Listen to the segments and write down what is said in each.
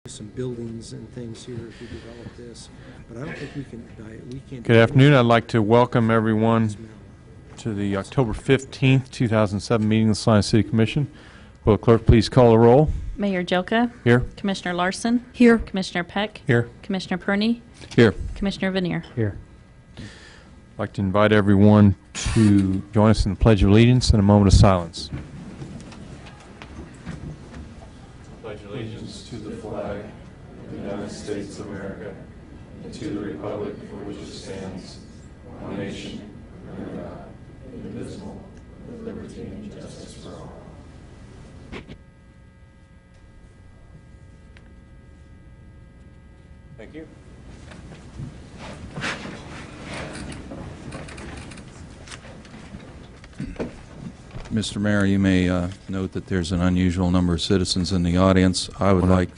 some buildings and things here if we develop this, but I don't think we can't. Good afternoon. I'd like to welcome everyone to the October 15th, 2007 meeting of the Salina City Commission. Will the clerk please call the roll? Mayor Jelka. Here. Commissioner Larson. Here. Commissioner Peck. Here. Commissioner Perney. Here. Commissioner Vanier. Here. I'd like to invite everyone to join us in the Pledge of Allegiance and a moment of silence. Pledge allegiance to the flag of the United States of America and to the republic for which it stands, one nation, under God, indivisible, with liberty and justice for all. Thank you. Mr. Mayor, you may note that there's an unusual number of citizens in the audience. I want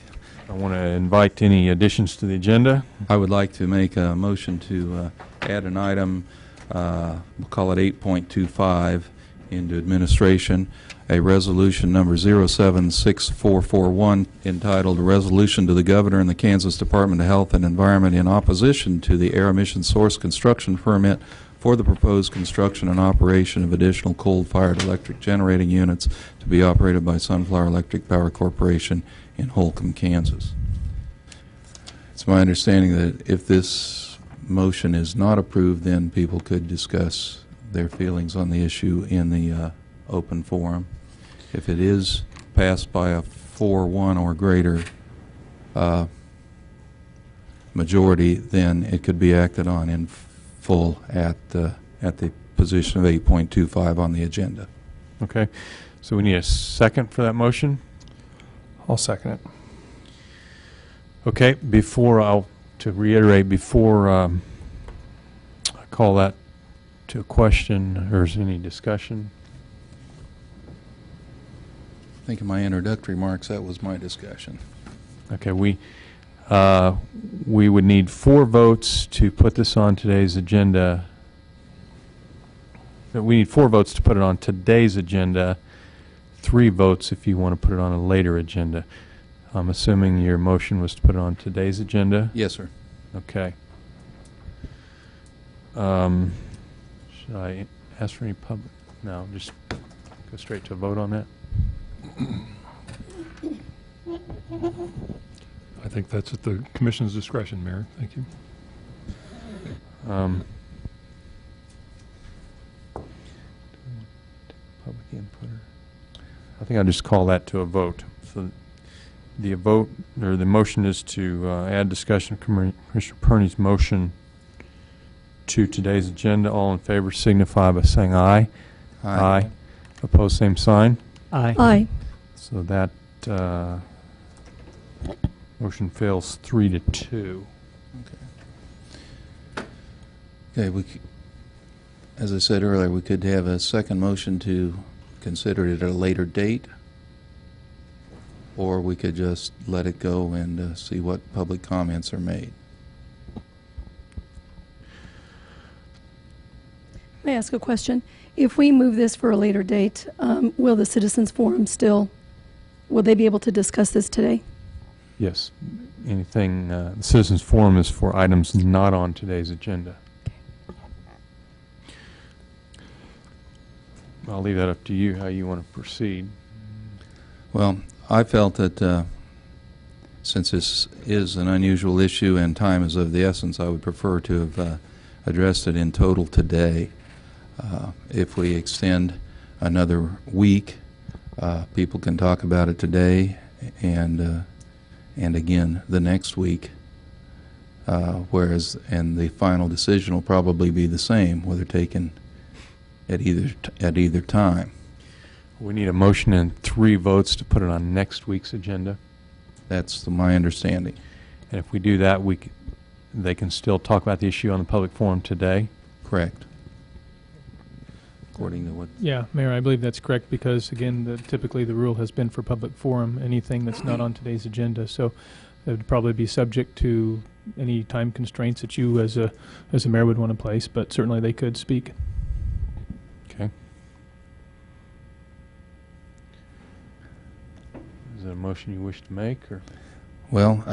to invite any additions to the agenda. I would like to make a motion to add an item, we'll call it 8.25, into administration, a resolution number 076441 entitled "A Resolution to the Governor and the Kansas Department of Health and Environment in Opposition to the Air Emission Source Construction Permit for the proposed construction and operation of additional coal-fired electric generating units to be operated by Sunflower Electric Power Corporation in Holcomb, Kansas." It's my understanding that if this motion is not approved, then people could discuss their feelings on the issue in the open forum. If it is passed by a 4-1 or greater majority, then it could be acted on in full at the position of 8.25 on the agenda. Okay, so we need a second for that motion. I'll second it. Okay, before to reiterate, before I call that to a question, or is any discussion? I think in my introductory remarks that was my discussion. Okay, we would need 4 votes to put this on today's agenda. We need 4 votes to put it on today's agenda, 3 votes if you want to put it on a later agenda. I'm assuming your motion was to put it on today's agenda? Yes, sir. Okay. Should I ask for any public? No, just go straight to a vote on that? I think that's at the Commission's discretion, Mayor. Thank you. Public input. I think I'll just call that to a vote. So the vote or the motion is to add discussion of Commissioner Perney's motion to today's agenda. All in favor signify by saying aye. Aye. Aye. Opposed, same sign. Aye. Aye. So that motion fails 3-2. Okay, as I said earlier, we could have a second motion to consider it at a later date, or we could just let it go and see what public comments are made. May I ask a question? If we move this for a later date, will the Citizens Forum will they be able to discuss this today? Yes. Anything, the Citizens Forum is for items not on today's agenda. I'll leave that up to you, how you want to proceed. Well, I felt that since this is an unusual issue and time is of the essence, I would prefer to have addressed it in total today. If we extend another week, people can talk about it today and again the next week, and the final decision will probably be the same, whether taken at either time. We need a motion and 3 votes to put it on next week's agenda. That's my understanding. And if we do that, they can still talk about the issue on the public forum today. Correct. According to what? Yeah, Mayor, I believe that's correct because, again, typically the rule has been for public forum, anything that's not on today's agenda. So it would probably be subject to any time constraints that you as a mayor would want to place, but certainly they could speak. Okay. Is it a motion you wish to make, or? Well,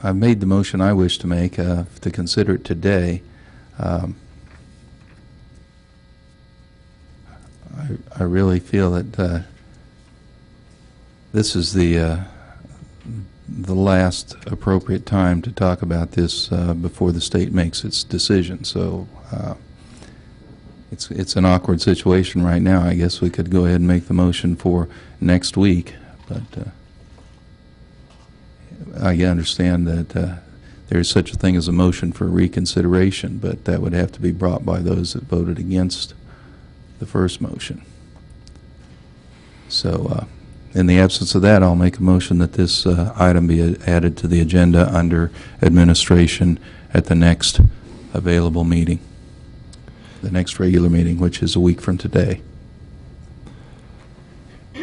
I've made the motion I wish to make to consider it today. I really feel that this is the last appropriate time to talk about this before the state makes its decision. So it's an awkward situation right now. I guess we could go ahead and make the motion for next week, but I understand that there is such a thing as a motion for reconsideration, but that would have to be brought by those that voted against the first motion. So in the absence of that, I'll make a motion that this item be added to the agenda under administration at the next available meeting, the next regular meeting, which is a week from today.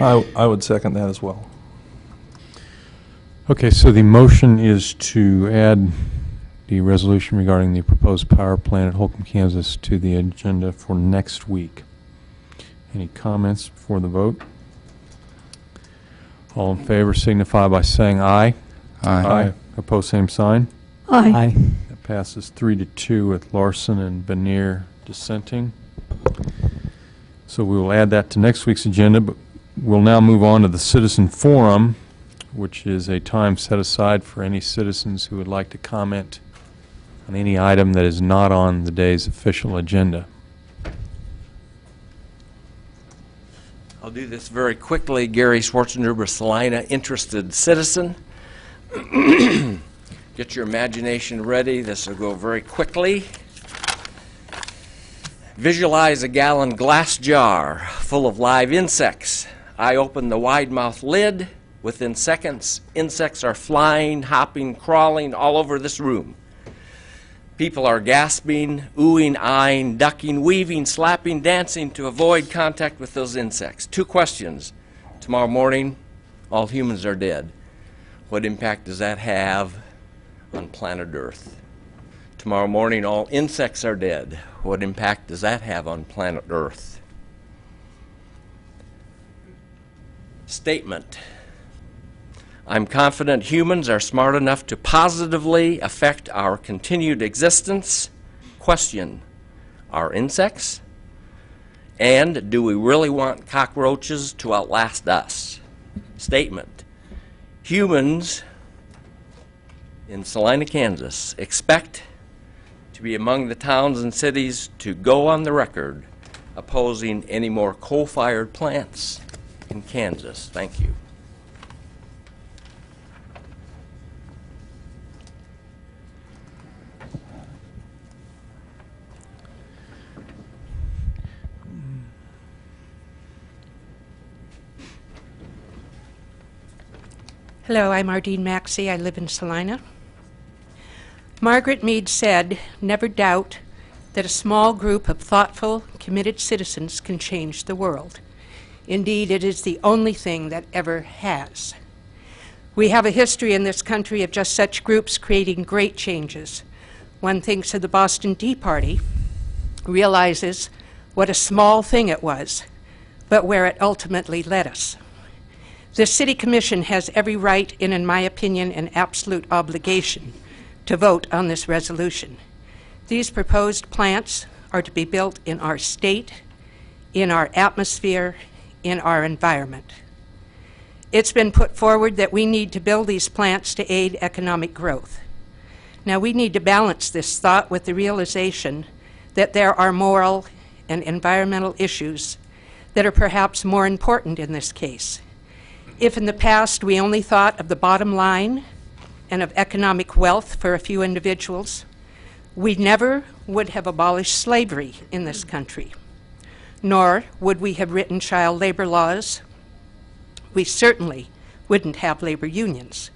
I would second that as well. Okay, so the motion is to add the resolution regarding the proposed power plant at Holcomb, Kansas to the agenda for next week. Any comments before the vote? All in favor signify by saying aye. Aye. Opposed, same sign. Aye. That passes 3-2 with Larson and Vanier dissenting. So we will add that to next week's agenda, but we'll now move on to the citizen forum, which is a time set aside for any citizens who would like to comment on any item that is not on the day's official agenda. I'll do this very quickly. Gary Schwarzenegger, Salina, interested citizen. Get your imagination ready. This will go very quickly. Visualize a gallon glass jar full of live insects. I open the wide-mouthed lid. Within seconds, insects are flying, hopping, crawling all over this room. People are gasping, oohing, eyeing, ducking, weaving, slapping, dancing to avoid contact with those insects. 2 questions. Tomorrow morning, all humans are dead. What impact does that have on planet Earth? Tomorrow morning, all insects are dead. What impact does that have on planet Earth? Statement. I'm confident humans are smart enough to positively affect our continued existence. Question, are insects? And do we really want cockroaches to outlast us? Statement, humans in Salina, Kansas expect to be among the towns and cities to go on the record opposing any more coal-fired plants in Kansas. Thank you. Hello, I'm Ardeen Maxey. I live in Salina. Margaret Mead said, "Never doubt that a small group of thoughtful, committed citizens can change the world. Indeed, it is the only thing that ever has." We have a history in this country of just such groups creating great changes. One thinks of the Boston Tea Party, realizes what a small thing it was, but where it ultimately led us. The City Commission has every right and, in my opinion, an absolute obligation to vote on this resolution. These proposed plants are to be built in our state, in our atmosphere, in our environment. It's been put forward that we need to build these plants to aid economic growth. Now, we need to balance this thought with the realization that there are moral and environmental issues that are perhaps more important in this case. If in the past we only thought of the bottom line and of economic wealth for a few individuals, we never would have abolished slavery in this country, nor would we have written child labor laws. We certainly wouldn't have labor unions.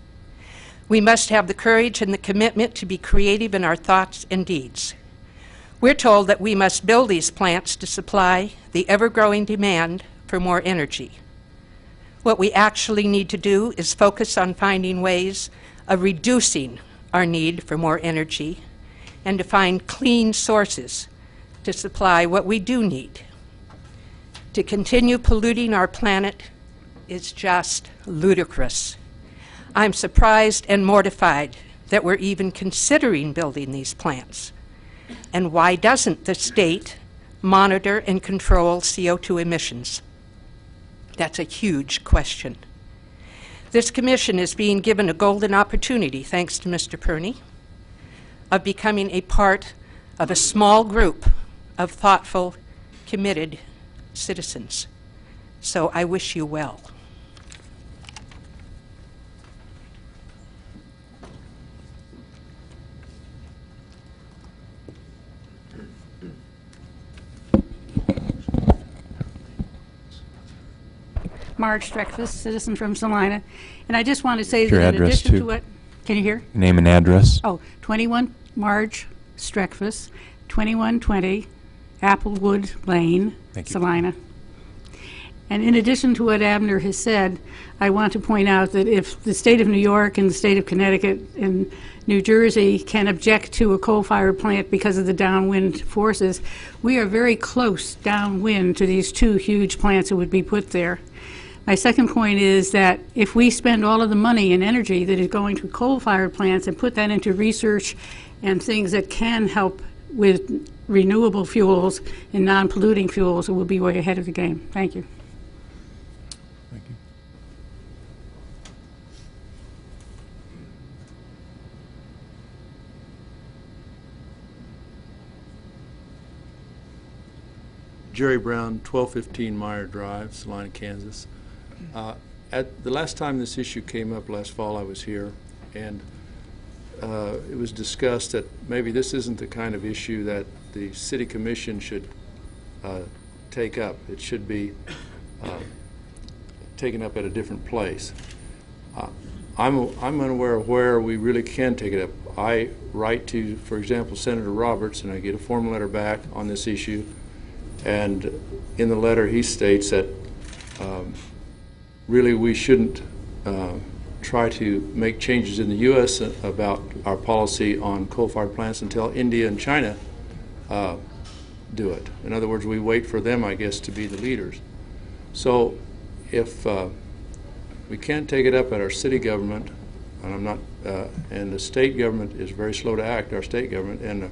We must have the courage and the commitment to be creative in our thoughts and deeds. We're told that we must build these plants to supply the ever-growing demand for more energy. What we actually need to do is focus on finding ways of reducing our need for more energy and to find clean sources to supply what we do need. To continue polluting our planet is just ludicrous. I'm surprised and mortified that we're even considering building these plants. And why doesn't the state monitor and control CO2 emissions? That's a huge question. This commission is being given a golden opportunity, thanks to Mr. Perney, of becoming a part of a small group of thoughtful, committed citizens. So I wish you well. Marge Streckfus, citizen from Salina. And I just want to say Your that in address, addition too. to what, can you hear? Name and address. Oh, 21 Marge Streckfus, 2120 Applewood Lane, Thank you. Salina. And in addition to what Abner has said, I want to point out that if the state of New York and the state of Connecticut and New Jersey can object to a coal-fired plant because of the downwind forces, we are very close downwind to these two huge plants that would be put there. My second point is that if we spend all of the money and energy that is going to coal-fired plants and put that into research and things that can help with renewable fuels and non-polluting fuels, we'll be way ahead of the game. Thank you. Thank you. Jerry Brown, 1215 Meyer Drive, Salina, Kansas. At the last time this issue came up last fall, I was here, and it was discussed that maybe this isn't the kind of issue that the City Commission should take up. It should be taken up at a different place. I'm unaware of where we really can take it up. I write to, for example, Senator Roberts, and I get a formal letter back on this issue, and in the letter he states that really we shouldn't try to make changes in the U.S. about our policy on coal-fired plants until India and China do it. In other words, we wait for them, I guess, to be the leaders. So if we can't take it up at our city government, and and the state government is very slow to act, our state government, and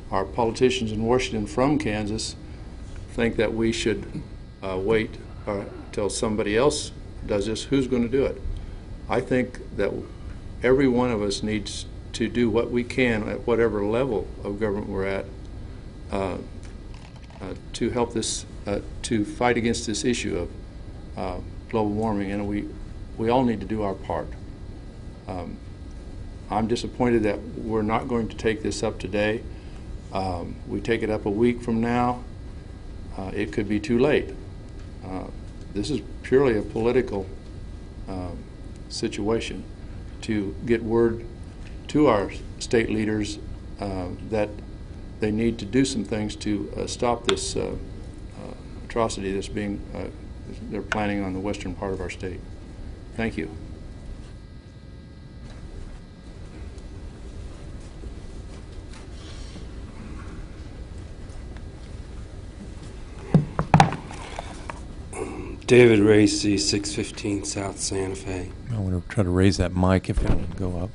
our politicians in Washington from Kansas think that we should wait till somebody else does this, who's going to do it? I think that every one of us needs to do what we can at whatever level of government we're at to help this, to fight against this issue of global warming, and we all need to do our part. I'm disappointed that we're not going to take this up today. We take it up a week from now, it could be too late. This is purely a political situation to get word to our state leaders that they need to do some things to stop this atrocity that's being they're planning on the western part of our state. Thank you. David Racy, 615 South Santa Fe. I want to try to raise that mic if it will go up.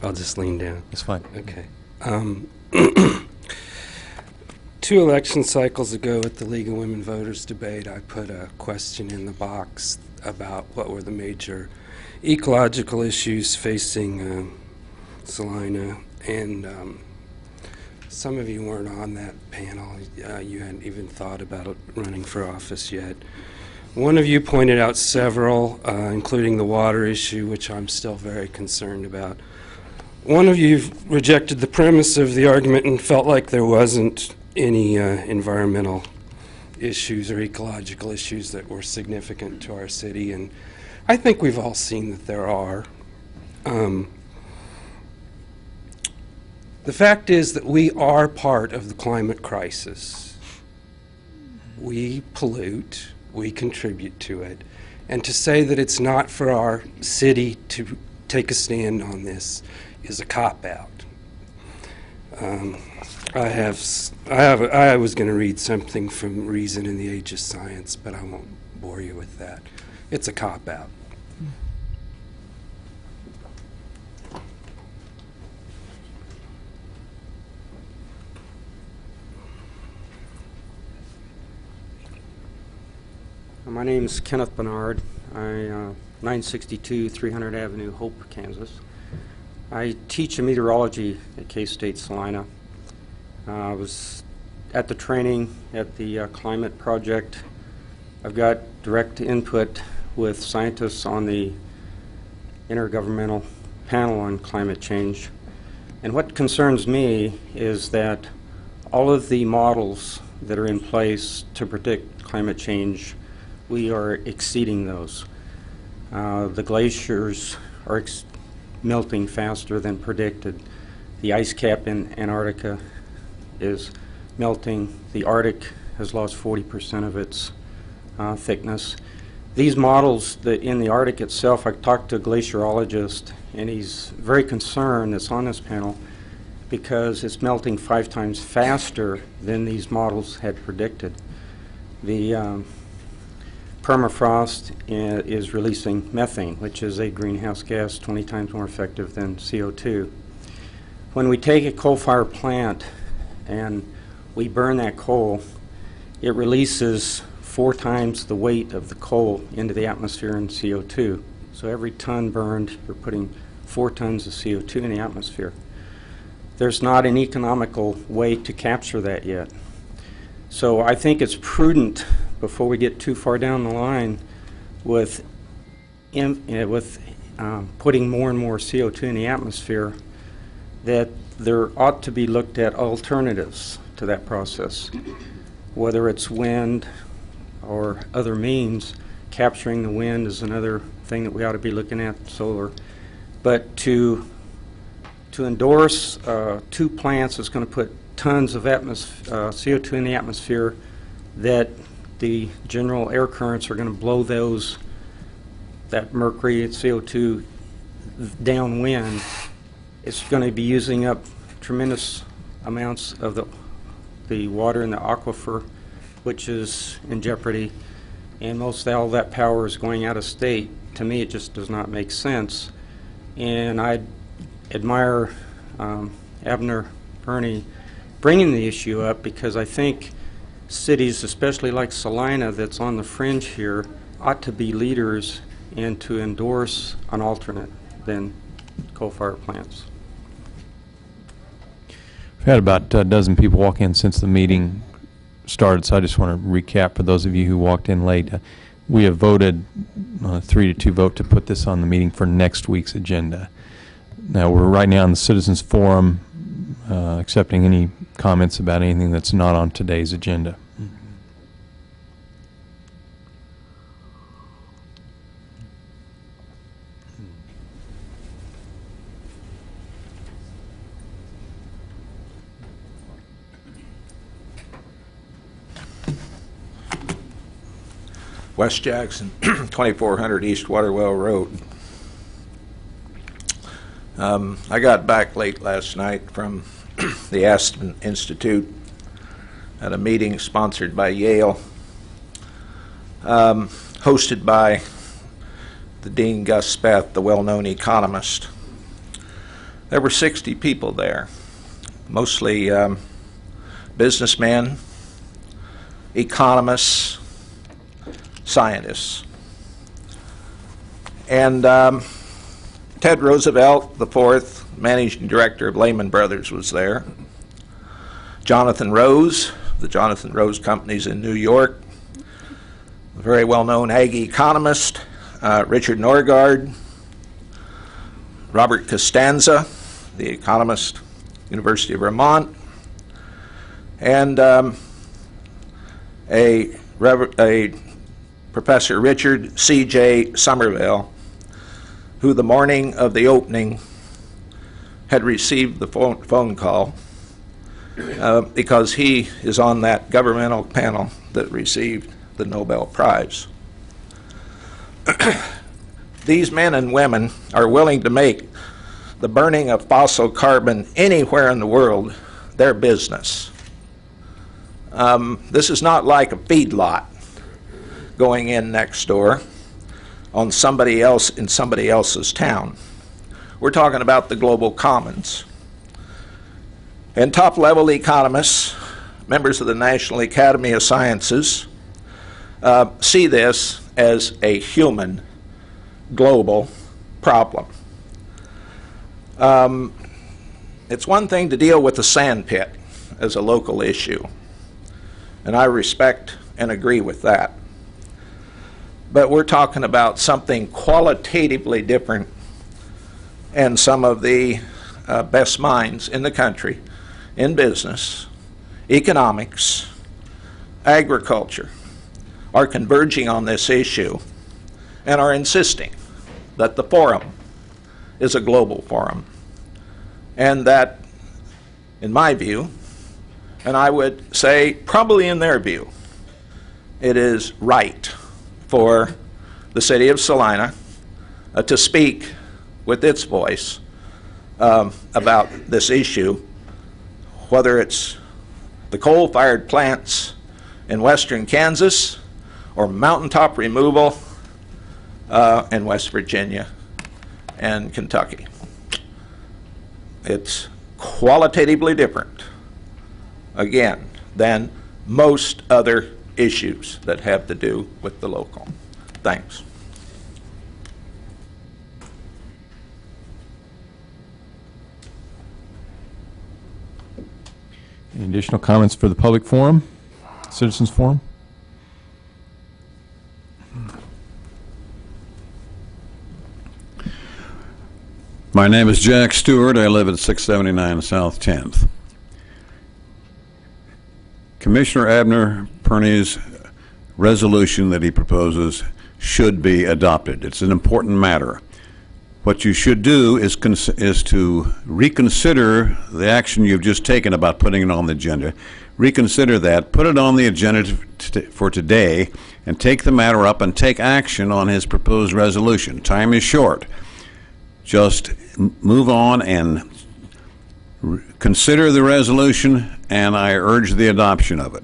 I'll just lean down. It's fine. Okay. 2 election cycles ago at the League of Women Voters debate, I put a question in the box about what were the major ecological issues facing Salina, and some of you weren't on that panel. You hadn't even thought about running for office yet. One of you pointed out several, including the water issue, which I'm still very concerned about. One of you rejected the premise of the argument and felt like there wasn't any environmental issues or ecological issues that were significant to our city, and I think we've all seen that there are. The fact is that we are part of the climate crisis. We pollute, we contribute to it, and to say that it's not for our city to take a stand on this is a cop-out. I was going to read something from Reason in the Age of Science, but I won't bore you with that. It's a cop-out. My name is Kenneth Bernard. I 962 300 Avenue, Hope, Kansas. I teach meteorology at K-State Salina. I was at the training at the climate project. I've got direct input with scientists on the Intergovernmental Panel on Climate Change. And what concerns me is that all of the models that are in place to predict climate change, we are exceeding those. The glaciers are melting faster than predicted. The ice cap in Antarctica is melting. The Arctic has lost 40% of its thickness. These models that in the Arctic itself, I talked to a glaciologist, and he's very concerned, that's on this panel, because it's melting 5 times faster than these models had predicted. The permafrost is releasing methane, which is a greenhouse gas 20 times more effective than CO2. When we take a coal-fired plant and we burn that coal, it releases 4 times the weight of the coal into the atmosphere in CO2. So every ton burned, you're putting 4 tons of CO2 in the atmosphere. There's not an economical way to capture that yet. So I think it's prudent, before we get too far down the line, with putting more and more CO2 in the atmosphere, that there ought to be looked at alternatives to that process, whether it's wind or other means. Capturing the wind is another thing that we ought to be looking at, solar. But to endorse 2 plants that's going to put tons of CO2 in the atmosphere, that the general air currents are going to blow that mercury and CO2 downwind, it's going to be using up tremendous amounts of the water in the aquifer, which is in jeopardy, and most all that power is going out of state. To me, it just does not make sense. And I admire Abner Burney bringing the issue up, because I think cities, especially like Salina, that's on the fringe here, ought to be leaders and to endorse an alternate than coal-fired plants. We've had about a dozen people walk in since the meeting started, so I just want to recap for those of you who walked in late. We have voted 3-2 vote to put this on the meeting for next week's agenda. Now, we're right now in the Citizens Forum, accepting any comments about anything that's not on today's agenda. West Jackson, 2400 East Waterwell Road. I got back late last night from the Aspen Institute at a meeting sponsored by Yale, hosted by the Dean Gus Speth, the well-known economist. There were 60 people there, mostly businessmen, economists, scientists. And Ted Roosevelt, the fourth managing director of Lehman Brothers, was there. Jonathan Rose, the Jonathan Rose Company's in New York. A very well-known Aggie economist, Richard Norgaard. Robert Costanza, the economist, University of Vermont. And a Professor Richard C.J. Somerville, who the morning of the opening had received the phone call because he is on that governmental panel that received the Nobel Prize. These men and women are willing to make the burning of fossil carbon anywhere in the world their business. This is not like a feedlot going in next door on somebody else in somebody else's town. We're talking about the global commons. And top-level economists, members of the National Academy of Sciences, see this as a human, global problem. It's one thing to deal with the sand pit as a local issue, and I respect and agree with that. But we're talking about something qualitatively different, and some of the best minds in the country, in business, economics, agriculture, are converging on this issue and are insisting that the forum is a global forum, and that, in my view, and I would say probably in their view, it is right for the city of Salina to speak with its voice about this issue, whether it's the coal-fired plants in western Kansas or mountaintop removal in West Virginia and Kentucky. It's qualitatively different, again, than most other issues that have to do with the local. Thanks. Any additional comments for the public forum, citizens forum? My name is Jack Stewart. I live at 679 South 10th. Commissioner Abner Perney's resolution that he proposes should be adopted. It's an important matter. What you should do is to reconsider the action you've just taken about putting it on the agenda. Reconsider that, put it on the agenda for today, and take the matter up and take action on his proposed resolution. Time is short. Just move on and consider the resolution, and I urge the adoption of it.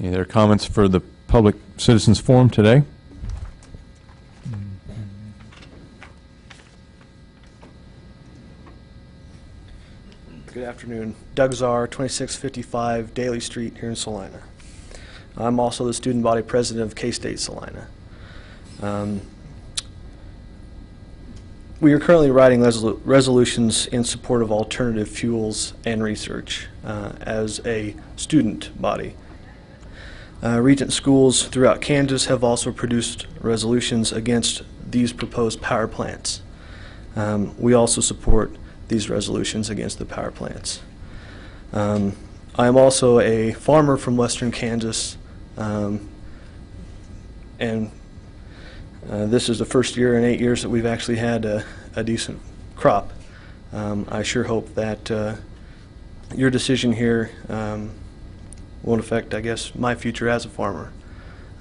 Any other comments for the public citizens forum today? Good afternoon. Doug Czar, 2655 Daly Street here in Salina. I'm also the student body president of K-State Salina. We are currently writing resolutions in support of alternative fuels and research as a student body. Regent schools throughout Kansas have also produced resolutions against these proposed power plants. We also support these resolutions against the power plants. I am also a farmer from western Kansas, and this is the first year in 8 years that we've actually had a decent crop. I sure hope that your decision here won't affect, I guess, my future as a farmer.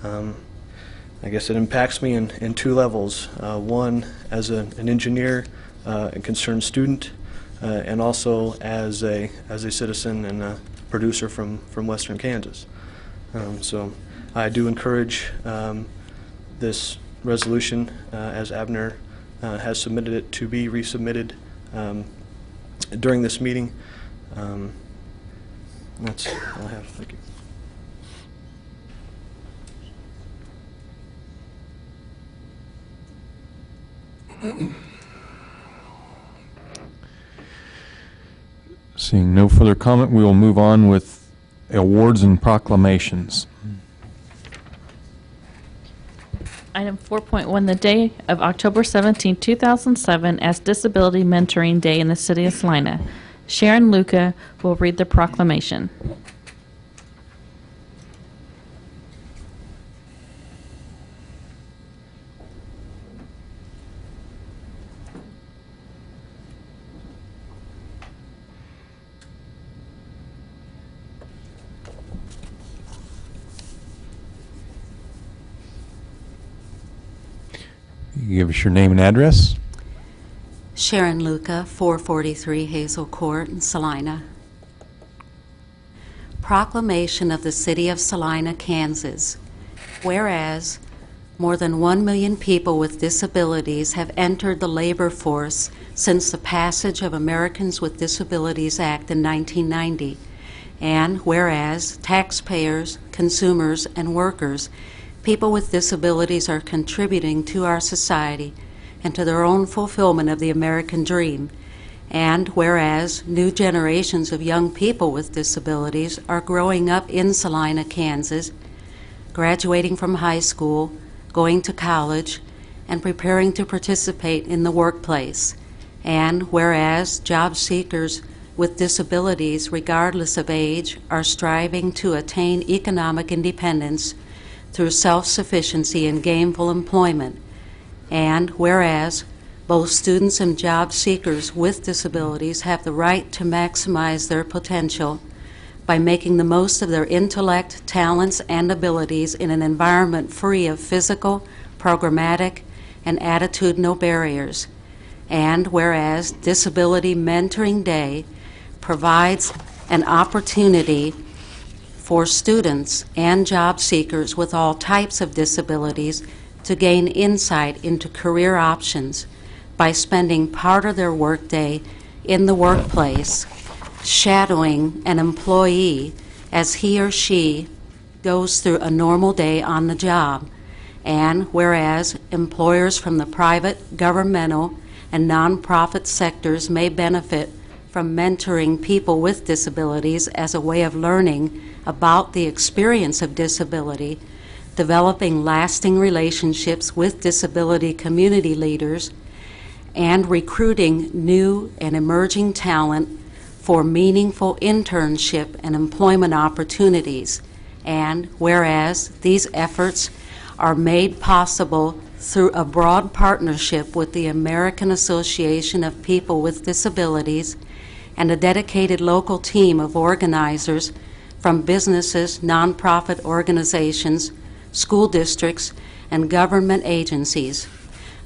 I guess it impacts me in two levels. One, as an engineer, a concerned student, and also as a citizen and a producer from western Kansas. So I do encourage this resolution, as Abner has submitted it, to be resubmitted during this meeting. That's all I have. Thank you. Seeing no further comment, we will move on with awards and proclamations. Item 4.1, the day of October 17, 2007 as Disability Mentoring Day in the City of Salina. Sharon Luca will read the proclamation. You give us your name and address. Sharon Luca, 443 Hazel Court in Salina. Proclamation of the City of Salina, Kansas. Whereas more than 1 million people with disabilities have entered the labor force since the passage of Americans with Disabilities Act in 1990. And whereas taxpayers, consumers, and workers, people with disabilities are contributing to our society and to their own fulfillment of the American dream. And whereas new generations of young people with disabilities are growing up in Salina, Kansas, graduating from high school, going to college, and preparing to participate in the workplace. And whereas job seekers with disabilities, regardless of age, are striving to attain economic independence through self-sufficiency and gainful employment. And whereas both students and job seekers with disabilities have the right to maximize their potential by making the most of their intellect, talents, and abilities in an environment free of physical, programmatic, and attitudinal barriers. And whereas Disability Mentoring Day provides an opportunity for students and job seekers with all types of disabilities to gain insight into career options by spending part of their workday in the workplace, shadowing an employee as he or she goes through a normal day on the job. And whereas employers from the private, governmental, and nonprofit sectors may benefit from mentoring people with disabilities as a way of learning about the experience of disability, developing lasting relationships with disability community leaders, and recruiting new and emerging talent for meaningful internship and employment opportunities. And whereas these efforts are made possible through a broad partnership with the American Association of People with Disabilities and a dedicated local team of organizers from businesses, nonprofit organizations, school districts, and government agencies.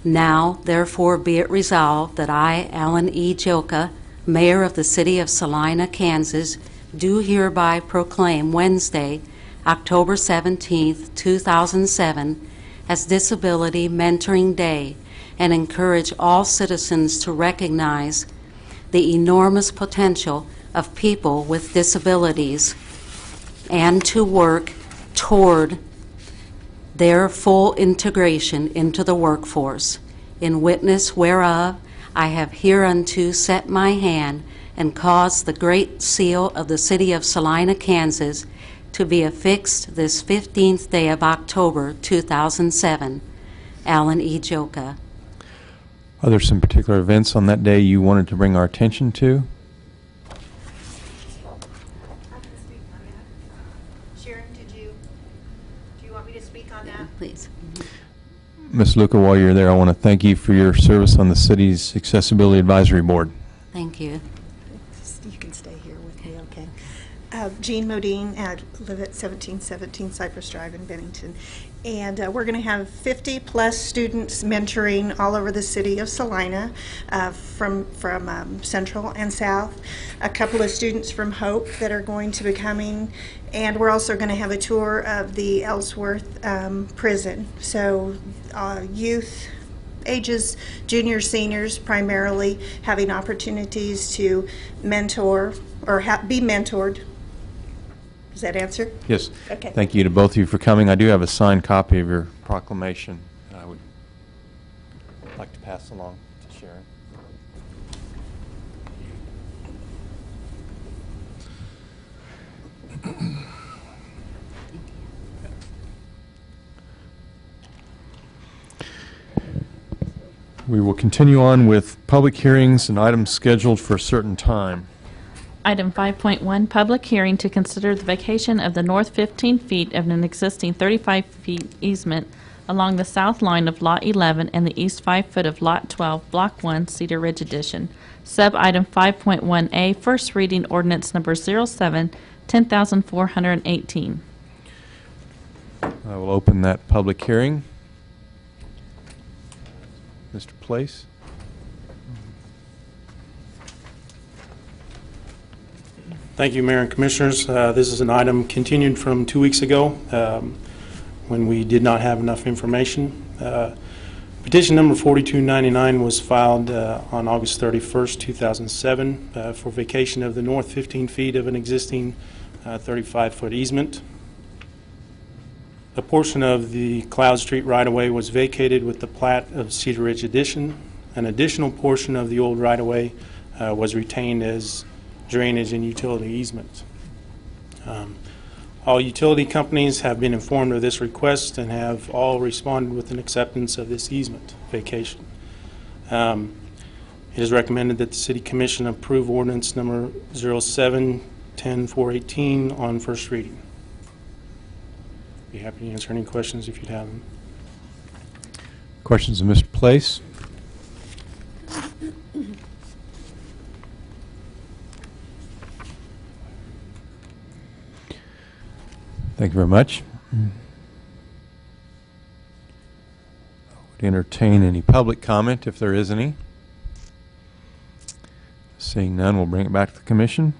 Now, therefore, be it resolved that I, Alan E. Joka, Mayor of the City of Salina, Kansas, do hereby proclaim Wednesday, October 17, 2007, as Disability Mentoring Day and encourage all citizens to recognize the enormous potential of people with disabilities and to work toward their full integration into the workforce. In witness whereof, I have hereunto set my hand and caused the great seal of the City of Salina, Kansas, to be affixed this 15th day of October, 2007. Alan E. Joka. Are there some particular events on that day you wanted to bring our attention to? Sharon, do you want me to speak on that? Please. Ms. Luca, while you're there, I want to thank you for your service on the city's Accessibility Advisory Board. Thank you. You can stay here with me, okay. Jean Modine, I live at 1717 Cypress Drive in Bennington. And we're going to have 50-plus students mentoring all over the city of Salina from Central and South. A couple of students from Hope that are going to be coming. And we're also going to have a tour of the Ellsworth prison. So youth, ages juniors, seniors primarily, having opportunities to mentor or be mentored. Does that answer? Yes. Okay. Thank you to both of you for coming. I do have a signed copy of your proclamation I would like to pass along to Sharon. We will continue on with public hearings and items scheduled for a certain time. Item 5.1, public hearing to consider the vacation of the north 15 feet of an existing 35 feet easement along the south line of Lot 11 and the east 5 foot of Lot 12, Block 1, Cedar Ridge Edition. Sub-item 5.1A, first reading ordinance number 07, 10,418. I will open that public hearing. Mr. Place? Thank you, Mayor and Commissioners. This is an item continued from 2 weeks ago. when we did not have enough information. Petition number 4299 was filed on August 31st, 2007 for vacation of the north 15 feet of an existing 35-foot easement. A portion of the Cloud Street right-of-way was vacated with the plat of Cedar Ridge Addition. An additional portion of the old right-of-way was retained as drainage and utility easement. All utility companies have been informed of this request and have all responded with an acceptance of this easement vacation. It is recommended that the City Commission approve ordinance number 07-10-418 on first reading. Be happy to answer any questions if you'd have them. Questions of Mr. Place? Thank you very much. I would entertain any public comment if there is any. Seeing none, we'll bring it back to the Commission.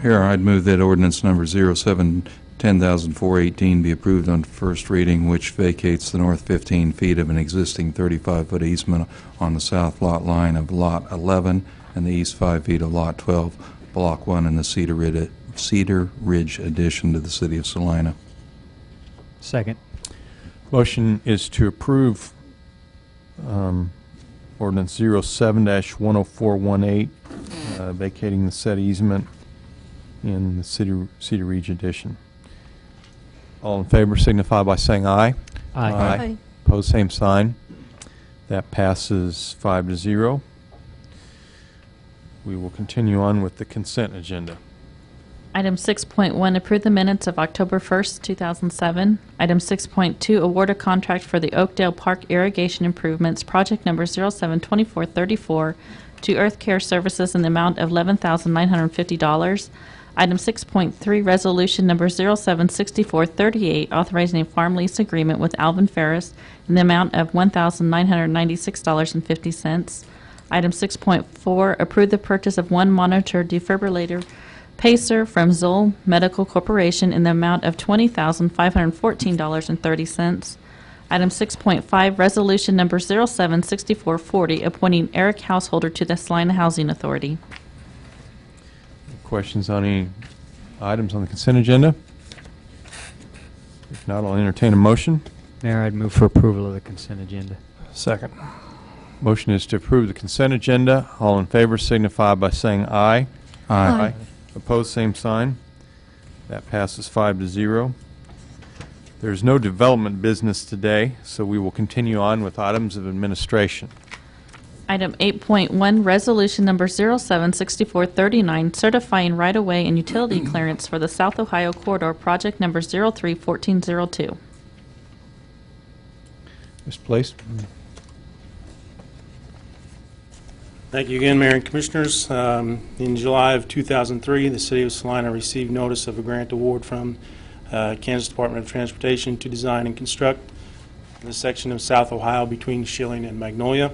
Here, I'd move that ordinance number 07-10,418 be approved on first reading, which vacates the north 15 feet of an existing 35-foot easement on the south lot line of Lot 11 and the east 5 feet of Lot 12, Block 1 in the Cedar Ridge addition to the City of Salina. Second. Motion is to approve ordinance 07-10418, vacating the said easement in the Cedar Ridge addition. All in favor signify by saying aye. Aye. Aye. Opposed, same sign. That passes 5-0. We will continue on with the consent agenda. Item 6.1, approve the minutes of October 1st, 2007. Item 6.2, award a contract for the Oakdale Park Irrigation Improvements, project number 072434, to Earth Care Services in the amount of $11,950. Item 6.3, resolution number 076438, authorizing a farm lease agreement with Alvin Ferris in the amount of $1,996.50. Item 6.4, approve the purchase of one monitor defibrillator Pacer from Zoll Medical Corporation in the amount of $20,514.30. Item 6.5, resolution number 076440, appointing Eric Householder to the Salina Housing Authority. Questions on any items on the consent agenda? If not, I'll entertain a motion. Mayor, I'd move for approval of the consent agenda. Second. Motion is to approve the consent agenda. All in favor signify by saying aye. Aye. Opposed, same sign. That passes 5-0. There's no development business today, so we will continue on with items of administration. Item 8.1, resolution number 076439, certifying right-of-way and utility clearance for the South Ohio Corridor, project number 031402. Mr. Place? Thank you again, Mayor and Commissioners. In July of 2003, the City of Salina received notice of a grant award from Kansas Department of Transportation to design and construct the section of South Ohio between Schilling and Magnolia.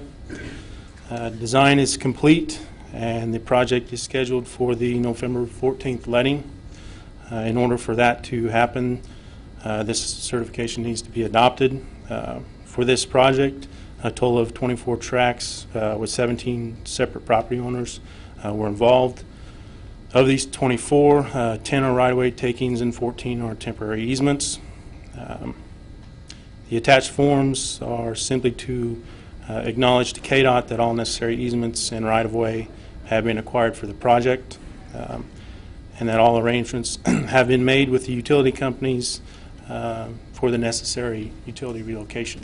Design is complete, and the project is scheduled for the November 14th letting. In order for that to happen, this certification needs to be adopted. For this project, a total of 24 tracks with 17 separate property owners were involved. Of these 24, 10 are right-of-way takings and 14 are temporary easements. The attached forms are simply to acknowledge to KDOT that all necessary easements and right-of-way have been acquired for the project, and that all arrangements have been made with the utility companies for the necessary utility relocation.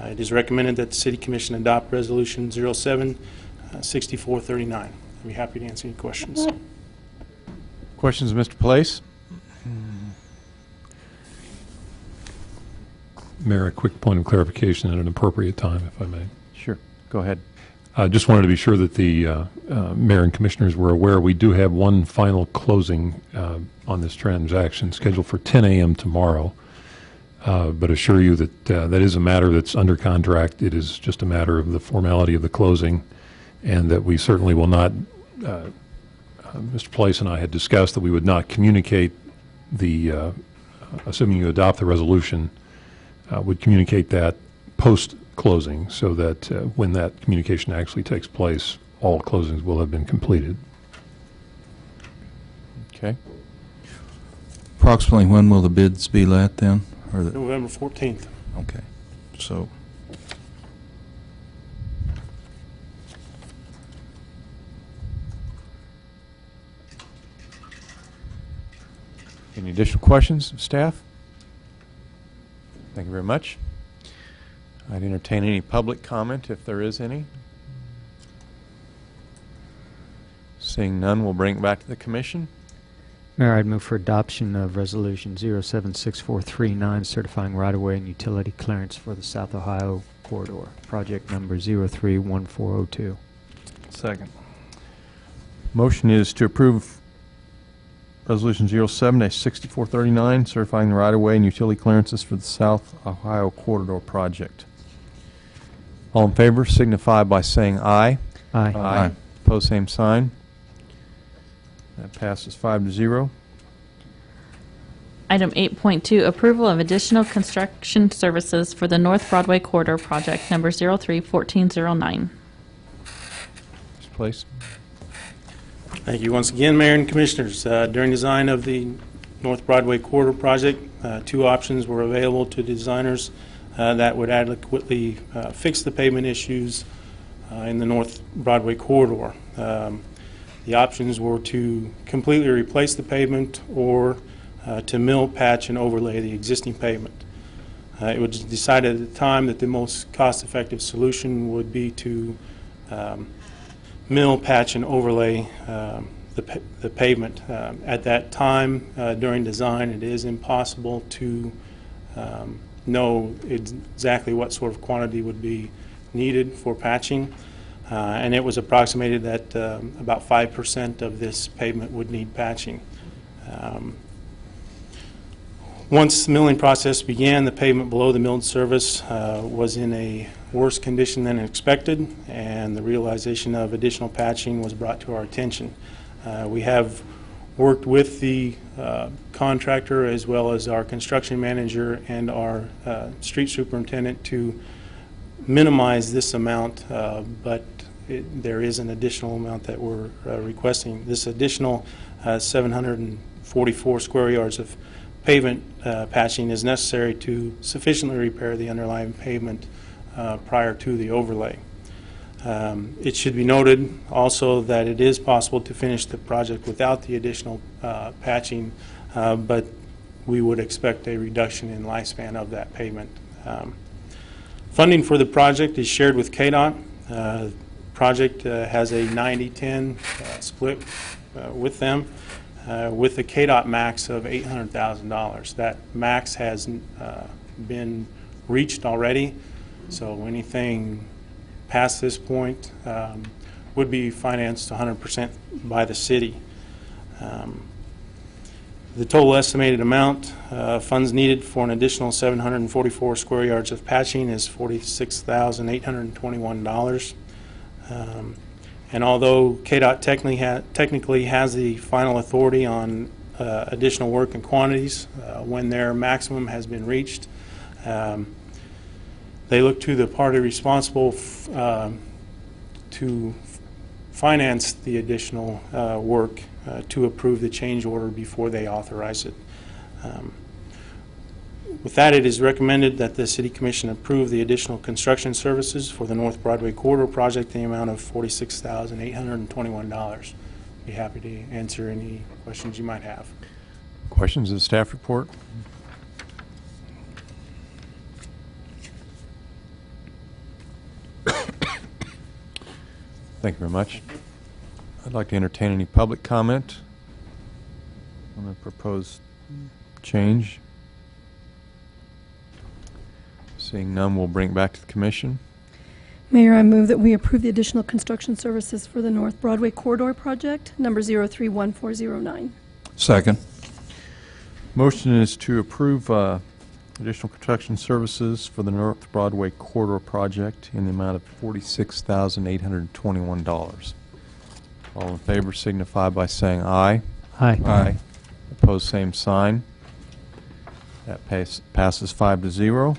It is recommended that the City Commission adopt Resolution 076439. I'd be happy to answer any questions. Questions of Mr. Place? Mayor, a quick point of clarification at an appropriate time, if I may. Sure. Go ahead. I just wanted to be sure that the Mayor and Commissioners were aware we do have one final closing on this transaction scheduled for 10 a.m. tomorrow. But assure you that that is a matter that's under contract. It is just a matter of the formality of the closing, and that we certainly will not, Mr. Place and I had discussed that we would not communicate the assuming you adopt the resolution, would communicate that post-closing so that when that communication actually takes place, all closings will have been completed. Okay. Approximately when will the bids be let then? Or November 14th. okay. So Any additional questions of staff? Thank you very much. I'd entertain any public comment if there is any. Seeing none, we'll bring it back to the commission. Mayor, I'd move for adoption of Resolution 076439, certifying right-of-way and utility clearance for the South Ohio Corridor, project number 031402. Second. Motion is to approve Resolution 07-6439, certifying the right-of-way and utility clearances for the South Ohio Corridor project. All in favor signify by saying aye. Aye. Aye. Pose same sign. That passes 5-0. Item 8.2, approval of additional construction services for the North Broadway Corridor project number 031409. Mr. Place. Thank you once again, Mayor and Commissioners. During design of the North Broadway Corridor project, two options were available to designers that would adequately fix the pavement issues in the North Broadway Corridor. The options were to completely replace the pavement or to mill, patch, and overlay the existing pavement. It was decided at the time that the most cost-effective solution would be to mill, patch, and overlay the pavement. At that time, during design, it is impossible to know exactly what sort of quantity would be needed for patching. And it was approximated that about 5% of this pavement would need patching. Once the milling process began, the pavement below the milled surface was in a worse condition than expected, and the realization of additional patching was brought to our attention. We have worked with the contractor as well as our construction manager and our street superintendent to minimize this amount, but there is an additional amount that we're requesting. This additional 744 square yards of pavement patching is necessary to sufficiently repair the underlying pavement prior to the overlay. It should be noted also that it is possible to finish the project without the additional patching, but we would expect a reduction in lifespan of that pavement. Funding for the project is shared with KDOT. Project has a 90-10 split with them, with the KDOT max of $800,000. That max has been reached already, so anything past this point would be financed 100% by the city. The total estimated amount funds needed for an additional 744 square yards of patching is $46,821. And although KDOT technically has the final authority on additional work and quantities when their maximum has been reached, they look to the party responsible to finance the additional work to approve the change order before they authorize it. With that, it is recommended that the City Commission approve the additional construction services for the North Broadway Corridor project in the amount of $46,821. Be happy to answer any questions you might have. Questions of the staff report? Thank you very much. I'd like to entertain any public comment on the proposed change. Seeing none, we'll bring it back to the commission. Mayor, I move that we approve the additional construction services for the North Broadway Corridor project, number 031409. second. Motion is to approve additional construction services for the North Broadway Corridor project in the amount of $46,821. All in favor signify by saying aye. Aye. Aye. Opposed, same sign. That passes 5-0.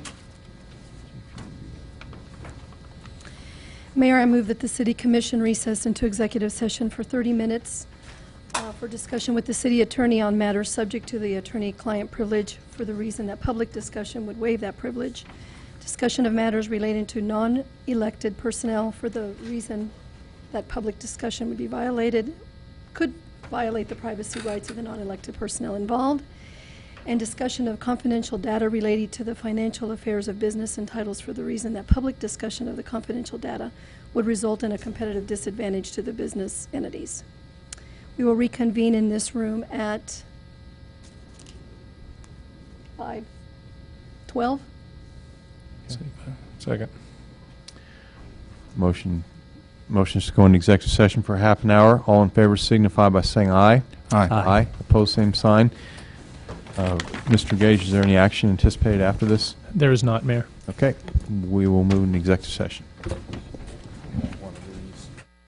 Mayor, I move that the City Commission recess into executive session for 30 minutes for discussion with the city attorney on matters subject to the attorney-client privilege for the reason that public discussion would waive that privilege. Discussion of matters relating to non-elected personnel for the reason that public discussion would be could violate the privacy rights of the non-elected personnel involved. And discussion of confidential data related to the financial affairs of business and titles for the reason that public discussion of the confidential data would result in a competitive disadvantage to the business entities. We will reconvene in this room at 5:12. Second. Motions to go into executive session for half an hour. All in favor signify by saying aye. Aye. Aye. Opposed, same sign. Mr. Gage, is there any action anticipated after this? There is not, Mayor. Okay. We will move into executive session.